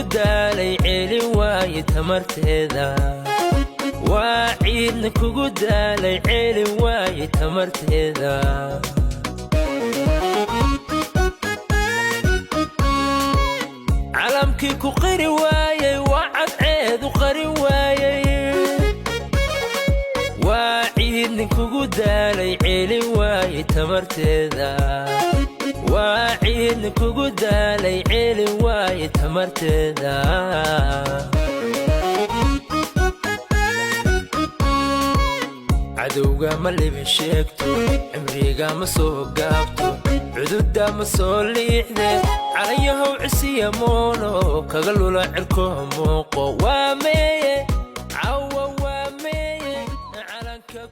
kugu daalay celin waaye tamarteeda waa ciidna kugu daalay celin waaye tamarteeda calamkii ku qiri waayey waa cadceedu qari waayey waa ciidna kugu daalay celin waaye tamarteeda waa ciidna kugu daalay celin waaye tamarteeda cadowga ma libin sheegto cimriga ma soo gaabto cududa ma soo liixde calayahow cisiya moono kaga lula cirko muuqo waa meeye cawa waa meeye calanka